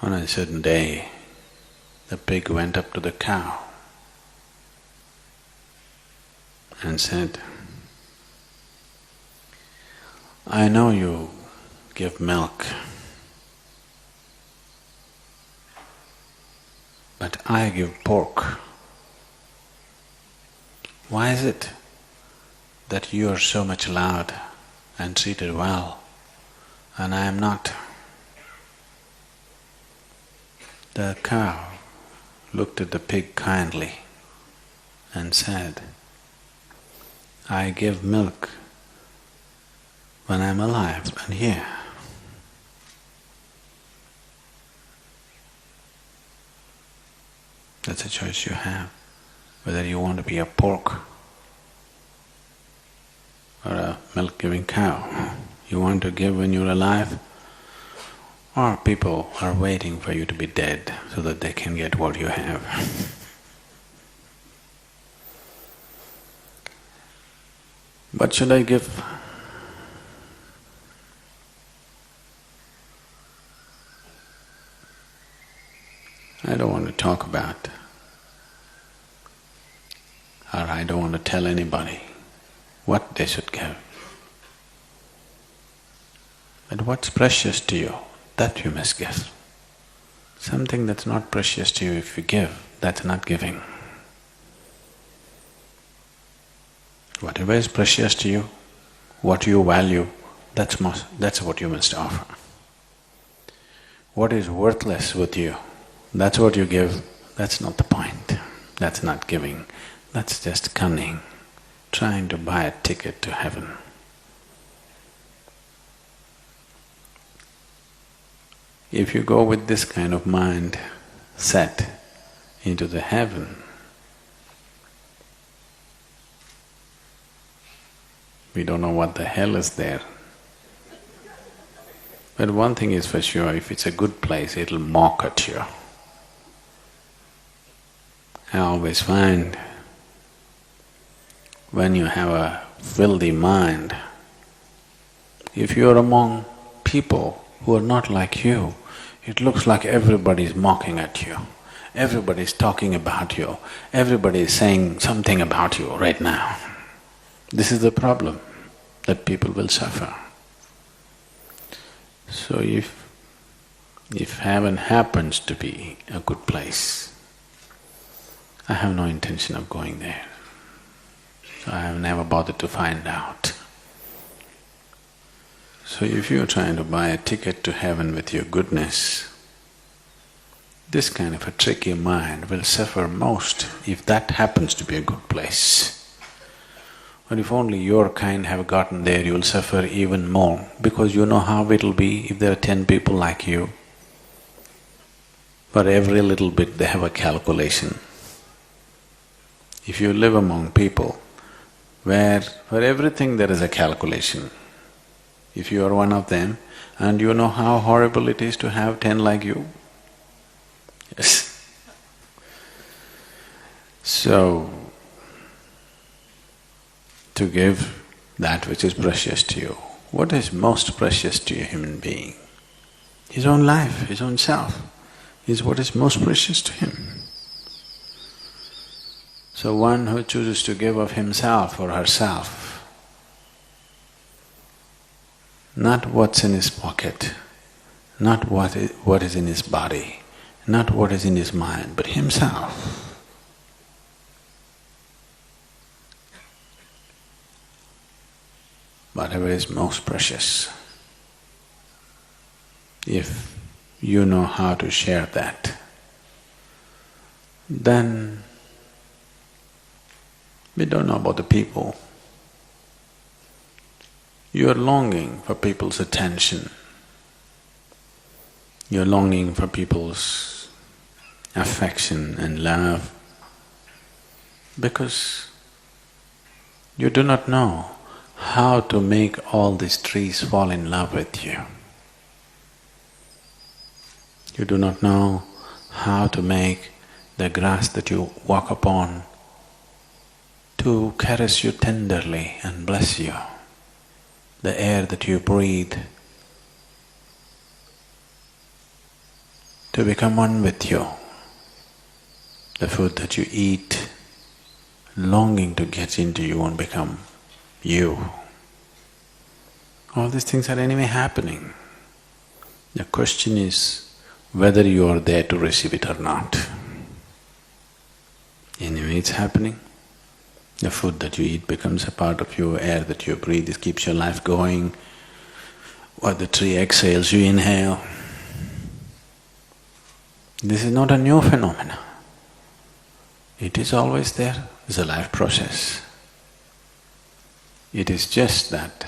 On a certain day, the pig went up to the cow and said, "I know you give milk, but I give pork. Why is it that you are so much loved and treated well, and I am not?" The cow looked at the pig kindly and said, "I give milk when I'm alive and here. That's a choice you have, whether you want to be a pork or a milk-giving cow. You want to give when you're alive, or people are waiting for you to be dead so that they can get what you have." What should I give? I don't want to talk about, or I don't want to tell anybody what they should give. But what's precious to you, that you must give. Something that's not precious to you, if you give, that's not giving. Whatever is precious to you, what you value, that's what you must offer. What is worthless with you, that's what you give, that's not the point. That's not giving, that's just cunning, trying to buy a ticket to heaven. If you go with this kind of mind set into the heaven, we don't know what the hell is there. But one thing is for sure, if it's a good place, it'll mock at you. I always find when you have a filthy mind, if you're among people who are not like you, it looks like everybody's mocking at you, everybody's talking about you, everybody is saying something about you right now. This is the problem, that people will suffer. So if heaven happens to be a good place, I have no intention of going there. So I have never bothered to find out. So if you're trying to buy a ticket to heaven with your goodness, this kind of a tricky mind will suffer most if that happens to be a good place. But if only your kind have gotten there, you'll suffer even more, because you know how it'll be if there are 10 people like you. For every little bit they have a calculation. If you live among people where for everything there is a calculation, if you are one of them and you know how horrible it is to have 10 like you, yes. So, to give that which is precious to you. What is most precious to a human being? His own life, his own self is what is most precious to him. So one who chooses to give of himself or herself, not what's in his pocket, not what is in his body, not what is in his mind, but himself. Whatever is most precious, if you know how to share that, then we don't know about the people. You are longing for people's attention, you're longing for people's affection and love, because you do not know how to make all these trees fall in love with you. You do not know how to make the grass that you walk upon to caress you tenderly and bless you, the air that you breathe to become one with you. The food that you eat, longing to get into you and become you. All these things are anyway happening. The question is whether you are there to receive it or not. Anyway, it's happening. The food that you eat becomes a part of you, air that you breathe, it keeps your life going. What the tree exhales, you inhale. This is not a new phenomenon. It is always there, it's a life process. It is just that,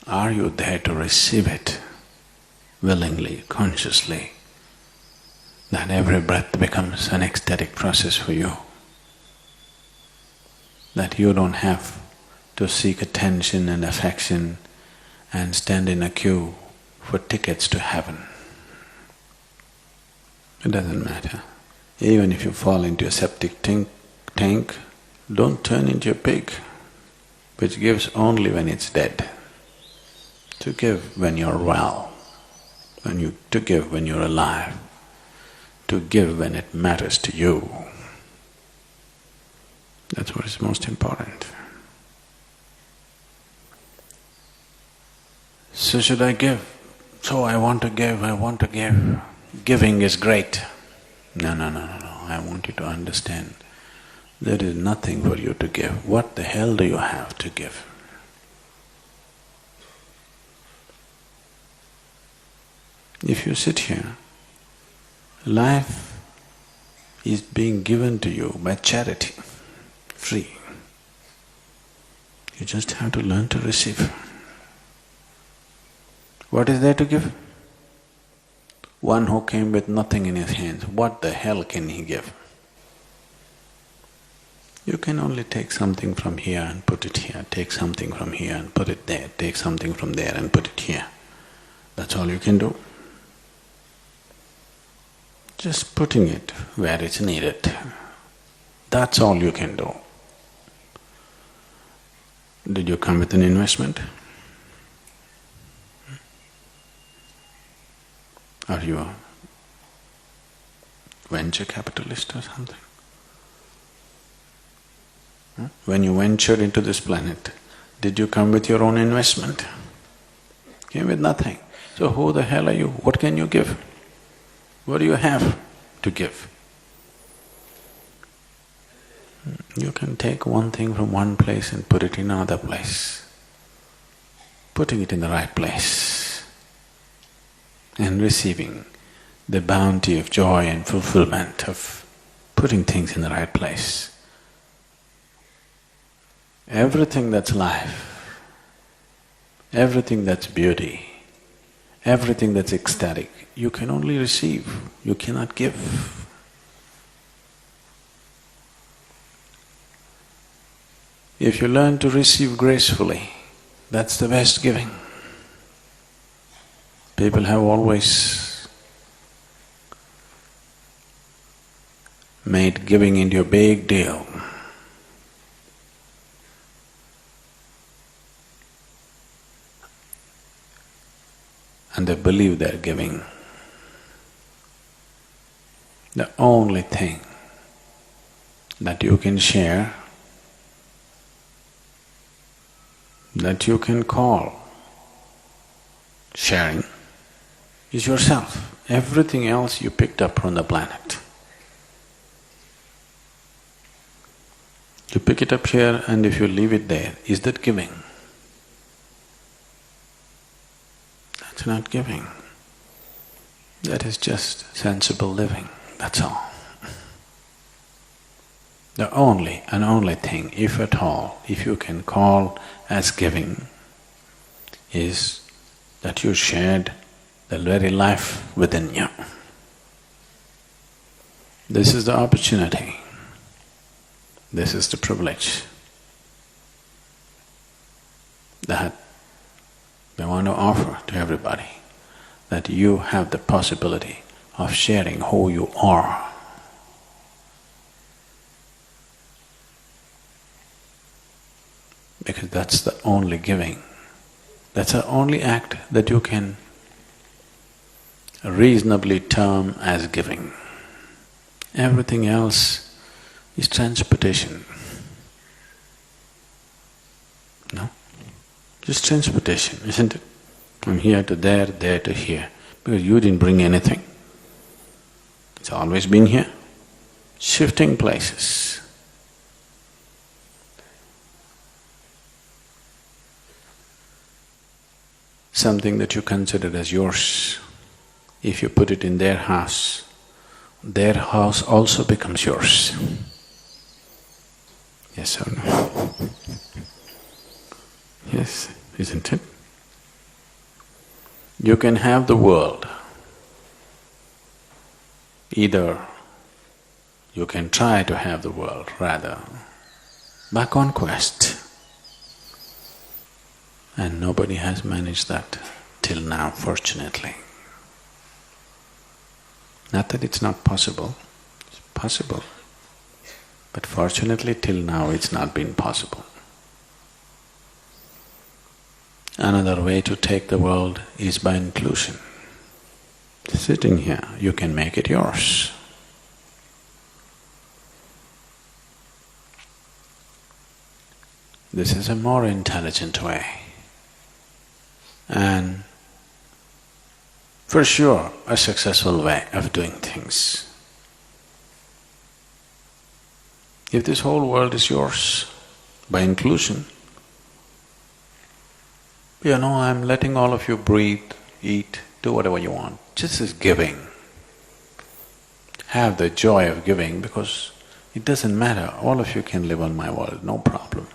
are you there to receive it willingly, consciously, that every breath becomes an ecstatic process for you? That you don't have to seek attention and affection and stand in a queue for tickets to heaven. It doesn't matter. Even if you fall into a septic tank, don't turn into a pig, which gives only when it's dead. To give when you're well, to give when you're alive, to give when it matters to you. That's what is most important. So should I give? So I want to give, I want to give. Giving is great. No, I want you to understand, there is nothing for you to give. What the hell do you have to give? If you sit here, life is being given to you by charity, free. You just have to learn to receive. What is there to give? One who came with nothing in his hands, what the hell can he give? You can only take something from here and put it here, take something from here and put it there, take something from there and put it here. That's all you can do. Just putting it where it's needed. That's all you can do. Did you come with an investment? Are you a venture capitalist or something? When you ventured into this planet, did you come with your own investment? Came with nothing. So who the hell are you? What can you give? What do you have to give? You can take one thing from one place and put it in another place. Putting it in the right place and receiving the bounty of joy and fulfillment of putting things in the right place. Everything that's life, everything that's beauty, everything that's ecstatic, you can only receive, you cannot give. If you learn to receive gracefully, that's the best giving. People have always made giving into a big deal. And they believe they're giving. The only thing that you can share, that you can call sharing, is yourself. Everything else you picked up from the planet. You pick it up here and if you leave it there, is that giving? That's not giving. That is just sensible living, that's all. The only and only thing, if at all, if you can call as giving, is that you shared the very life within you. This is the opportunity, this is the privilege that we want to offer to everybody, that you have the possibility of sharing who you are. Because that's the only giving, that's the only act that you can reasonably term as giving. Everything else is transportation. No? Just transportation, isn't it? From here to there, there to here, because you didn't bring anything. It's always been here, shifting places. Something that you consider as yours, if you put it in their house also becomes yours. Yes or no? Yes, isn't it? You can have the world. Either you can try to have the world, rather, by conquest. And nobody has managed that till now, fortunately. Not that it's not possible, it's possible. But fortunately, till now it's not been possible. Another way to take the world is by inclusion. Sitting here, you can make it yours. This is a more intelligent way. And for sure, a successful way of doing things. If this whole world is yours, by inclusion, I'm letting all of you breathe, eat, do whatever you want. Just as giving. Have the joy of giving, because it doesn't matter, all of you can live on my world, no problem.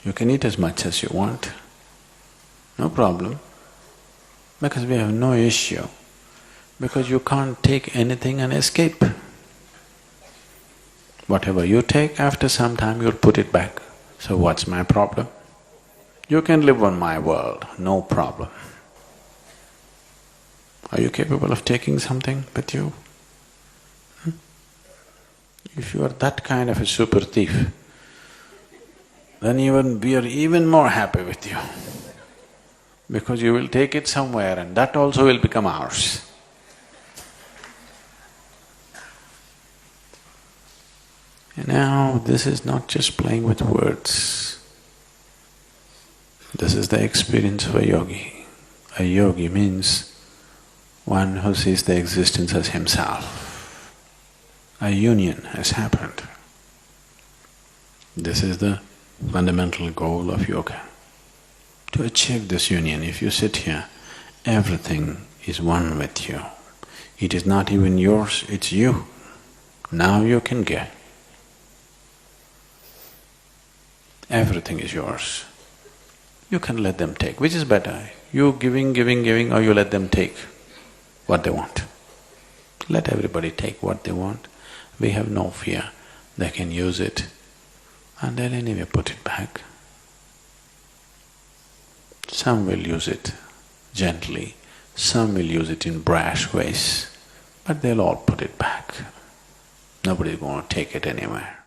You can eat as much as you want, no problem, because we have no issue, because you can't take anything and escape. Whatever you take, after some time you'll put it back. So what's my problem? You can live on my world, no problem. Are you capable of taking something with you? If you are that kind of a super thief, then we are even more happy with you, because you will take it somewhere and that also will become ours. And now, this is not just playing with words. This is the experience of a yogi. A yogi means one who sees the existence as himself. A union has happened. This is the fundamental goal of yoga. To achieve this union, if you sit here, everything is one with you. It is not even yours, it's you. Now you can get. Everything is yours. You can let them take. Which is better? You giving, or you let them take what they want? Let everybody take what they want. We have no fear. They can use it and they'll anyway put it back. Some will use it gently, some will use it in brash ways, but they'll all put it back. Nobody's going to take it anywhere.